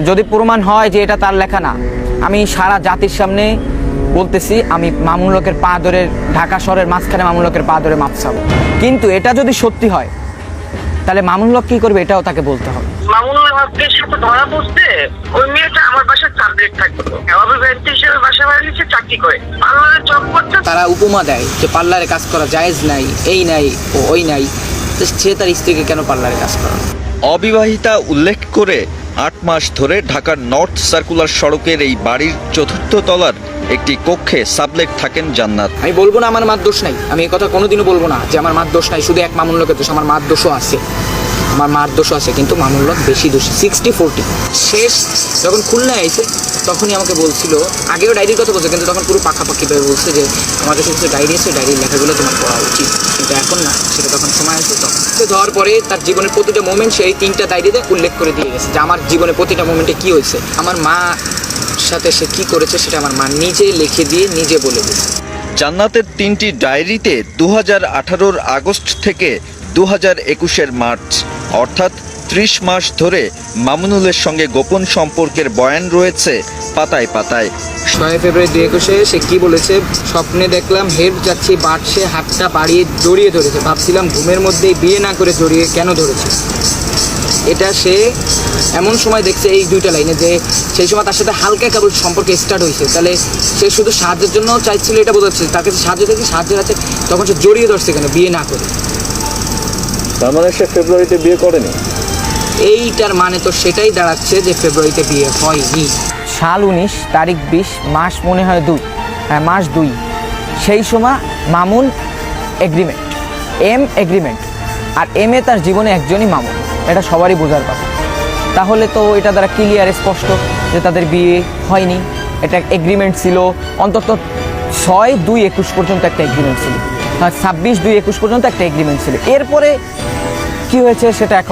যদি প্রমাণ হয় যে এটা তার লেখা না, আমি সারা জাতির সামনে বলতেছি, আমি মামুনুল হকের পা ধরে ঢাকা শহরের মাঝখানে মামুনুল হকের পা ধরে মাপ চাবো। কিন্তু এটা যদি সত্যি হয় তাহলে মামুনুল হক কি করবে এটাও তাকে বলতে হবে। মামুনুল হকের সাথে ধরা পড়তে ওই মেয়েটা আমার বাসার সাবজেক্ট থাকতো, অভিভাবক হিসেবে বাসা বাড়িতে চাকরি করে পার্লারে জব করতে। তারা উপমা দেয় যে পার্লারে কাজ করা জায়েজ নাই, এই নাই ও ওই নাই, তো সে তার স্ত্রীকে কেন পার্লারে কাজ করা? অবিবাহিতা উল্লেখ করে ৮ মাস ধরে ঢাকার নর্থ সার্কুলার সড়কের এই বাড়ির ৪র্থ তলার একটি কক্ষে সাবলেট থাকেন জান্নাত। আমি বলবো না আমার মার দোষ নাই, আমি এই কথা কোনোদিনও বলবো না যে আমার মার দোষ নাই, শুধু এক মামুনুল হকের দোষ। আমার মার দোষও আছে, আমার মার দোষও আছে, কিন্তু মামুনুল হক বেশি দোষী। 60-40 শেষ যখন খুলনায় আইছে তখনই আমাকে বলছিল, আগেও ডায়েরির কথা বলছে, কিন্তু তখন পুরো পাকাপাকিভাবে বলছে যে আমার কাছে কিছু ডায়েরি আছে, ডায়েরির লেখাগুলো তোমার পড়া উচিত, কিন্তু এখন না, সেটা তখন সময় আছে। তখন সে ধরার পরে তার জীবনের প্রতিটা মোমেন্ট সেই 3টা ডায়েরিতে উল্লেখ করে দিয়ে গেছে যে আমার জীবনের প্রতিটা মোমেন্টে কী হয়েছে, আমার মা সাথে সে কী করেছে সেটা আমার মা নিজে লিখে দিয়ে নিজে বলে দিয়েছে। জান্নাতের 3টি ডায়েরিতে 2018-র আগস্ট থেকে 2021-এর মার্চ অর্থাৎ 30 মাস ধরে মামুনুলের সঙ্গে গোপন সম্পর্কের বয়ান রয়েছে পাতায় পাতায়। 6 ফেব্রুয়ারি 2021-এ সে কি বলেছে, স্বপ্নে দেখলাম হেড যাচ্ছি, বাড়ছে, হাতটা বাড়িয়ে জড়িয়ে ধরেছে, ভাবছিলাম ঘুমের মধ্যেই বিয়ে না করে জড়িয়ে কেন ধরেছে। এটা সে এমন সময় দেখছে এই 2টা লাইনে, যে সেই সময় তার সাথে হালকা কেবল সম্পর্কে স্টার্ট হয়েছে, তাহলে সে শুধু সাহায্যের জন্য চাইছিল, এটা বোঝাচ্ছে তার কাছে সাহায্য দেখি, সাহায্যের আছে, তখন সে জড়িয়ে ধরছে কেন বিয়ে না করে। তার মানে সে ফেব্রুয়ারিতে বিয়ে করেনি। এইটার মানে তো সেটাই দাঁড়াচ্ছে যে ফেব্রুয়ারিতে বিয়ে হয়নি। সাল 19, তারিখ 20, মাস মনে হয় 2, হ্যাঁ মাস 2, সেই সময় মামুন এগ্রিমেন্ট, এম এগ্রিমেন্ট, আর এম এ তার জীবনে একজনই মামুন, এটা সবারই বোঝার কথা। তাহলে তো এটা দ্বারা ক্লিয়ার স্পষ্ট যে তাদের বিয়ে হয়নি। এটা এগ্রিমেন্ট ছিল অন্তত 6-2-21 পর্যন্ত একটা এগ্রিমেন্ট ছিল, 26-2-21 পর্যন্ত একটা এগ্রিমেন্ট ছিল। এরপরে কি হয়েছে সেটা এখন